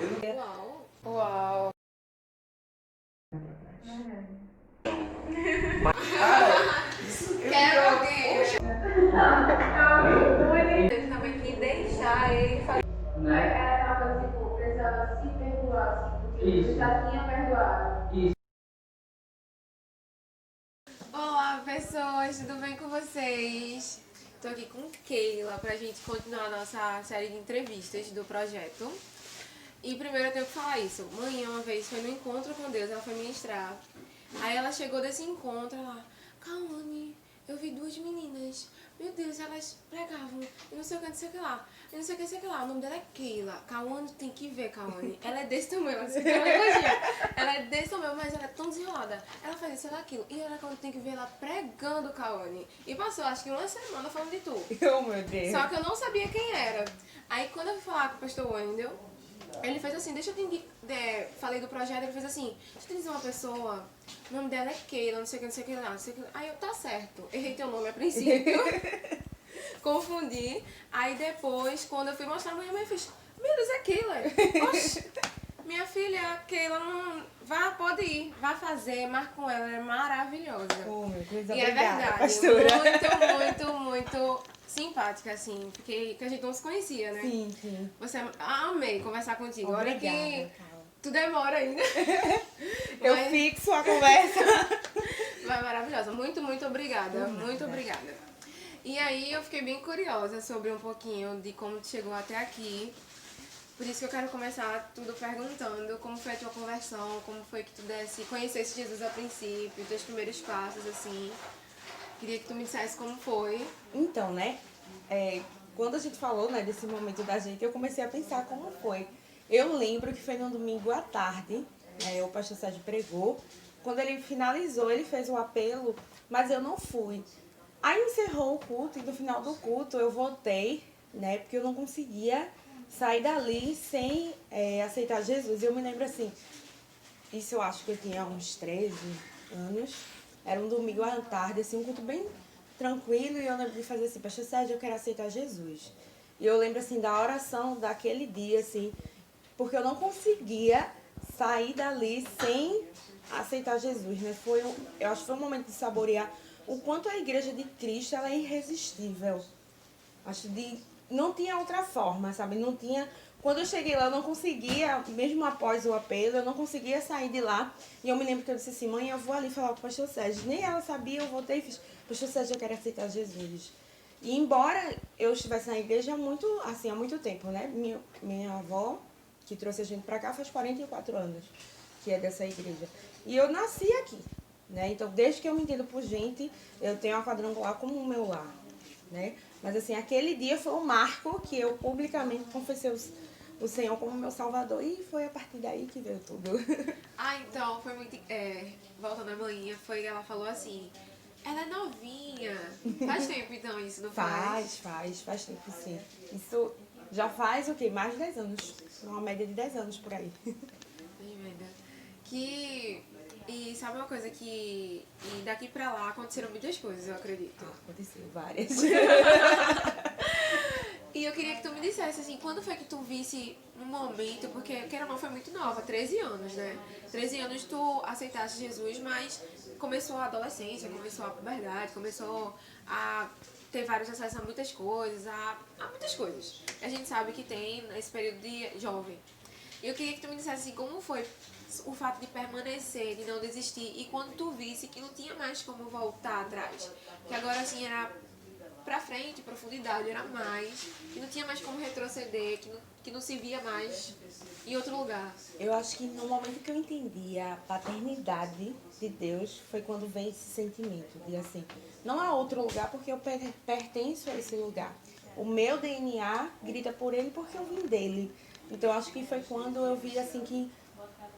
Uau! Uau! Quero alguém. Ele também que deixar ele fazer. Ela tava tipo, precisava se perdoar, assim, porque ele já tinha perdoado. Olá, pessoas, tudo bem com vocês? Tô aqui com Keila pra gente continuar a nossa série de entrevistas do projeto. E primeiro eu tenho que falar isso. Mãe, uma vez foi no encontro com Deus, ela foi ministrar. Aí ela chegou desse encontro, ela, Kawane, eu vi duas meninas. Meu Deus, elas pregavam. E não sei o que, não sei o que lá. E não sei o que, não sei o que lá. O nome dela é Keila. Kawane tem que ver, Kawane. Ela é desse tamanho, ela disse que ela elogia. Ela é desse tamanho, mas ela é tão desenrolada. Ela faz isso, ela aquilo. E ela tem que ver ela pregando, Kawane. E passou, acho que uma semana falando de tu. Oh, meu Deus. Só que eu não sabia quem era. Aí quando eu fui falar com o pastor Wendel, ele fez assim, deixa eu te falei do projeto, ele fez assim, deixa eu te dizer uma pessoa, o nome dela é Keila, não sei o que, não sei o que lá, não sei o que. Aí eu, tá certo, errei teu nome a princípio, confundi. Aí depois, quando eu fui mostrar a minha mãe, fez, meu Deus, é Keila. Oxi, minha filha, Keila, não, vá, pode ir, vá fazer, marca com ela, ela é maravilhosa. Oh, meu Deus, E obrigada, é verdade, pastora. muito simpática, assim, porque que a gente não se conhecia, né? Sim, sim. Você amei conversar contigo. Olha Obrigada, que Carla. tu demora ainda. Eu fixo a conversa. Vai maravilhosa. Muito obrigada. Muito obrigada. E aí eu fiquei bem curiosa sobre um pouquinho de como tu chegou até aqui. Por isso que eu quero começar tudo perguntando como foi a tua conversão, como foi que tu conhecesse Jesus a princípio, teus primeiros passos, assim. Queria que tu me dissesse como foi. Então, né, quando a gente falou, né, desse momento da gente, eu comecei a pensar como foi. Eu lembro que foi no domingo à tarde, o pastor Sérgio pregou. Quando ele finalizou, ele fez o apelo, mas eu não fui. Aí encerrou o culto e no final do culto eu voltei, né, porque eu não conseguia sair dali sem aceitar Jesus. Eu me lembro assim, isso eu acho que eu tinha uns 13 anos. Era um domingo à tarde, assim, um culto bem tranquilo. E eu lembro de fazer assim, pastor Sérgio, eu quero aceitar Jesus. E eu lembro, assim, da oração daquele dia, assim, porque eu não conseguia sair dali sem aceitar Jesus, né? Eu acho que foi um momento de saborear o quanto a igreja de Cristo ela é irresistível. Acho de não tinha outra forma, sabe? Não tinha. Quando eu cheguei lá, eu não conseguia, mesmo após o apelo, eu não conseguia sair de lá. E eu me lembro que eu disse assim, mãe, eu vou ali falar com o pastor Sérgio. Nem ela sabia, eu voltei e fiz, pastor Sérgio, eu quero aceitar Jesus. E embora eu estivesse na igreja há muito tempo, né? Minha avó, que trouxe a gente pra cá, faz 44 anos, que é dessa igreja. E eu nasci aqui, né? Então, desde que eu me entendo por gente, eu tenho a Quadrangular como o meu lar, né? Mas assim, aquele dia foi o marco que eu publicamente confessei o Senhor como meu Salvador. E foi a partir daí que veio tudo. Ah, então, foi muito. Voltando à manhã, ela falou assim: ela é novinha. Faz tempo então isso, não faz? Faz tempo sim. Isso já faz o quê? Mais de 10 anos. Uma média de 10 anos por aí. Tremenda. E sabe uma coisa que. E daqui pra lá aconteceram muitas coisas, eu acredito. Aconteceu várias. E eu queria que tu me dissesse, assim, quando foi que tu visse um momento, porque queira ou não foi muito nova, 13 anos, né? 13 anos tu aceitaste Jesus, mas começou a adolescência, começou a puberdade, começou a ter vários acessos a muitas coisas, a muitas coisas. A gente sabe que tem nesse período de jovem. E eu queria que tu me dissesse, assim, como foi o fato de permanecer, de não desistir, e quando tu visse que não tinha mais como voltar atrás, que agora, assim, era pra frente, profundidade era mais, que não tinha mais como retroceder, que não se via mais em outro lugar. Eu acho que no momento que eu entendi a paternidade de Deus foi quando veio esse sentimento de assim, não há outro lugar porque eu pertenço a esse lugar. O meu DNA grita por ele porque eu vim dele. Então eu acho que foi quando eu vi assim que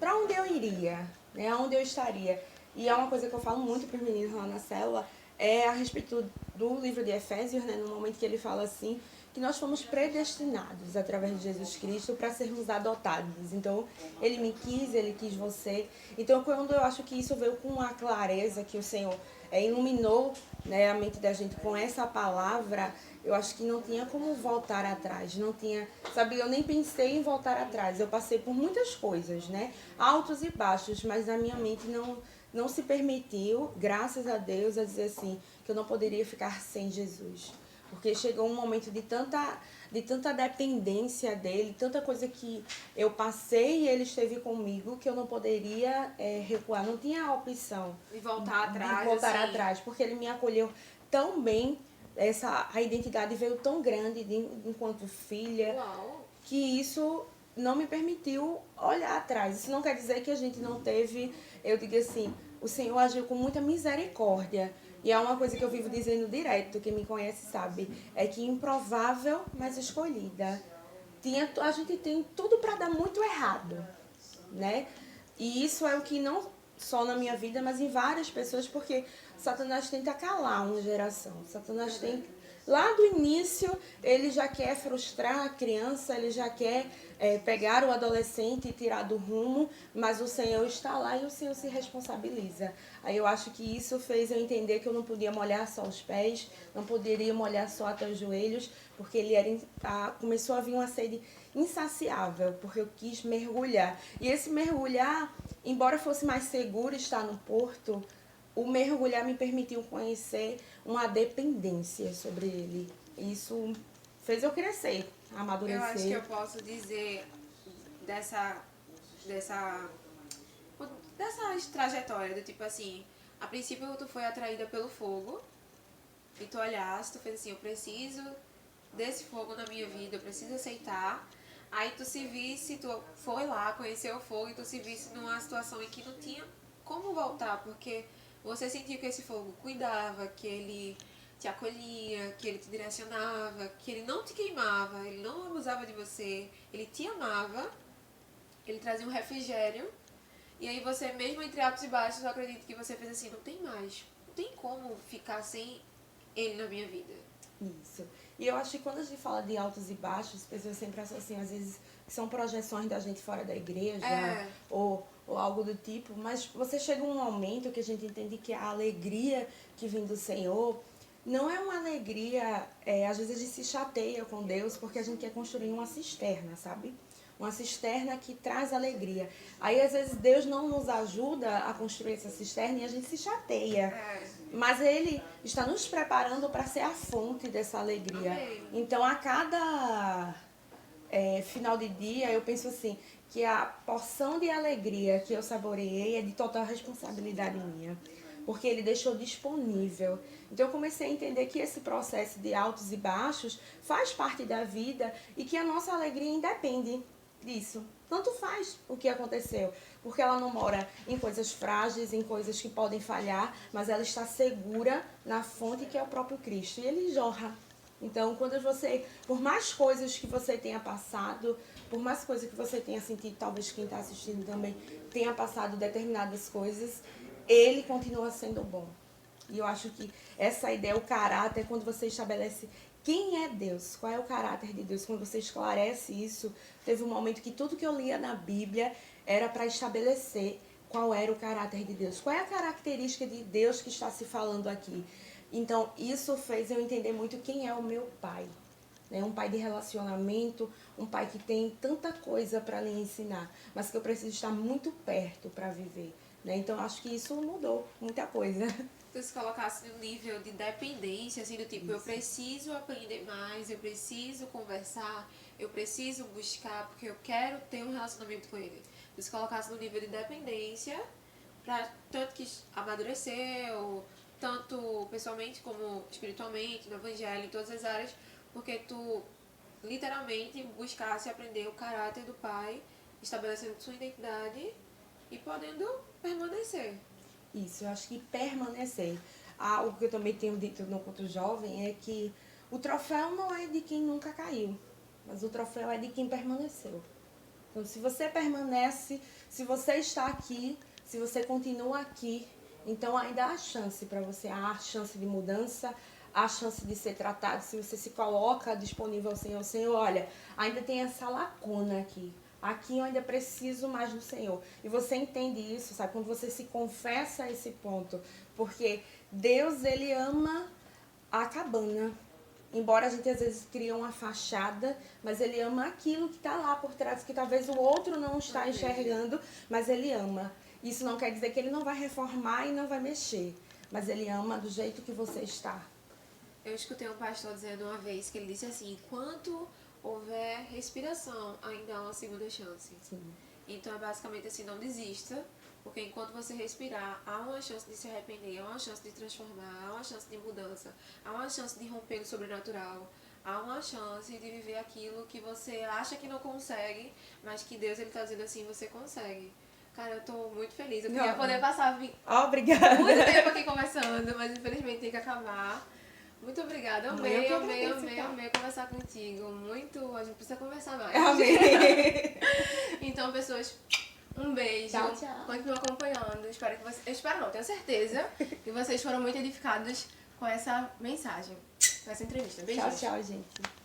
para onde eu iria, né? Aonde eu estaria. E é uma coisa que eu falo muito para os meninos lá na célula, é a respeito do livro de Efésios, né? No momento que ele fala assim, que nós fomos predestinados através de Jesus Cristo para sermos adotados. Então, ele me quis, ele quis você. Então, quando eu acho que isso veio com uma clareza que o Senhor iluminou, né, a mente da gente com essa palavra, eu acho que não tinha como voltar atrás, não tinha, sabe, eu nem pensei em voltar atrás, eu passei por muitas coisas, né, altos e baixos, mas na minha mente não se permitiu, graças a Deus, a dizer assim, que eu não poderia ficar sem Jesus. Porque chegou um momento de tanta dependência dele, tanta coisa que eu passei e ele esteve comigo, que eu não poderia recuar, não tinha a opção E voltar atrás, de voltar assim. atrás, porque ele me acolheu tão bem, a identidade veio tão grande enquanto filha, Uau. que isso não me permitiu olhar atrás. Isso não quer dizer que a gente não teve, eu digo assim, o Senhor agiu com muita misericórdia. E é uma coisa que eu vivo dizendo direto, quem me conhece sabe, é que improvável, mas escolhida. A gente tem tudo para dar muito errado, né? E isso é o que não só na minha vida, mas em várias pessoas, porque Satanás tenta calar uma geração. Satanás tem lá do início, ele já quer frustrar a criança, ele já quer pegar o adolescente e tirar do rumo, mas o Senhor está lá e o Senhor se responsabiliza. Aí eu acho que isso fez eu entender que eu não podia molhar só os pés, não poderia molhar só até os joelhos, porque começou a vir uma sede insaciável, porque eu quis mergulhar. E esse mergulhar, embora fosse mais seguro estar no porto, o mergulhar me permitiu conhecer uma dependência sobre ele. Isso fez eu crescer, amadurecer. Eu acho que eu posso dizer dessa, dessa, dessa trajetória, do tipo assim, a princípio tu foi atraída pelo fogo, e tu olhaste, tu fez assim, eu preciso desse fogo na minha vida, eu preciso aceitar. Aí tu se visse, tu foi lá, conheceu o fogo, e tu se visse numa situação em que não tinha como voltar, porque você sentiu que esse fogo cuidava, que ele te acolhia, que ele te direcionava, que ele não te queimava, ele não abusava de você, ele te amava, ele trazia um refrigério. E aí você, mesmo entre altos e baixos, eu acredito que você fez assim, não tem mais, não tem como ficar sem ele na minha vida. Isso. E eu acho que quando a gente fala de altos e baixos, as pessoas sempre associam, às vezes, que são projeções da gente fora da igreja, ou algo do tipo, mas você chega um momento que a gente entende que a alegria que vem do Senhor não é uma alegria, às vezes a gente se chateia com Deus porque a gente quer construir uma cisterna, sabe? Uma cisterna que traz alegria. Aí, às vezes, Deus não nos ajuda a construir essa cisterna e a gente se chateia. Mas Ele está nos preparando para ser a fonte dessa alegria. Amém. Então, a cada final de dia, eu penso assim, que a porção de alegria que eu saboreei é de total responsabilidade minha. Porque Ele deixou disponível. Então eu comecei a entender que esse processo de altos e baixos faz parte da vida e que a nossa alegria independe disso. Tanto faz o que aconteceu, porque ela não mora em coisas frágeis, em coisas que podem falhar, mas ela está segura na fonte que é o próprio Cristo. E Ele jorra. Então, quando por mais coisas que você tenha passado, por mais coisas que você tenha sentido, talvez quem está assistindo também tenha passado determinadas coisas, Ele continua sendo bom. E eu acho que essa ideia, o caráter, quando você estabelece quem é Deus, qual é o caráter de Deus, quando você esclarece isso, teve um momento que tudo que eu lia na Bíblia era para estabelecer qual era o caráter de Deus, qual é a característica de Deus que está se falando aqui. Então, isso fez eu entender muito quem é o meu pai. Né? Um pai de relacionamento, um pai que tem tanta coisa para lhe ensinar, mas que eu preciso estar muito perto para viver. Né? Então, acho que isso mudou muita coisa. Tu se colocasse num nível de dependência, assim, do tipo, eu preciso aprender mais, eu preciso conversar, eu preciso buscar, porque eu quero ter um relacionamento com ele. Tu se colocasse no nível de dependência, pra tanto que amadureceu, tanto pessoalmente como espiritualmente, no evangelho, em todas as áreas, porque tu literalmente buscasse aprender o caráter do pai, estabelecendo sua identidade e podendo permanecer. Isso, eu acho que permanecer. Algo que eu também tenho dito no Culto Jovem é que o troféu não é de quem nunca caiu, mas o troféu é de quem permaneceu. Então, se você permanece, se você está aqui, se você continua aqui, então ainda há chance para você, há chance de mudança, há chance de ser tratado. Se você se coloca disponível ao Senhor, Senhor, olha, ainda tem essa lacuna aqui. Aqui eu ainda preciso mais do Senhor. E você entende isso, sabe? Quando você se confessa a esse ponto. Porque Deus, Ele ama a cabana. embora a gente às vezes crie uma fachada, mas ele ama aquilo que está lá por trás, que talvez o outro não está enxergando, mas ele ama. Isso não quer dizer que ele não vai reformar e não vai mexer, mas ele ama do jeito que você está. Eu escutei um pastor dizendo uma vez que ele disse assim, enquanto houver respiração, ainda há uma segunda chance. Sim. Então é basicamente assim, não desista, porque enquanto você respirar, há uma chance de se arrepender, há uma chance de transformar, há uma chance de mudança, há uma chance de romper no sobrenatural, há uma chance de viver aquilo que você acha que não consegue, mas que Deus ele tá dizendo assim, você consegue. Cara, eu tô muito feliz. Eu queria poder passar Obrigada. muito tempo aqui conversando, mas infelizmente tem que acabar. Muito obrigada. Amei conversar contigo. Muito. A gente precisa conversar mais. Amei. Então, pessoas, um beijo. Tchau, tchau. Continuem acompanhando. Espero que vocês. Eu espero não, tenho certeza que vocês foram muito edificados com essa mensagem, com essa entrevista. Beijos. Tchau, tchau, gente.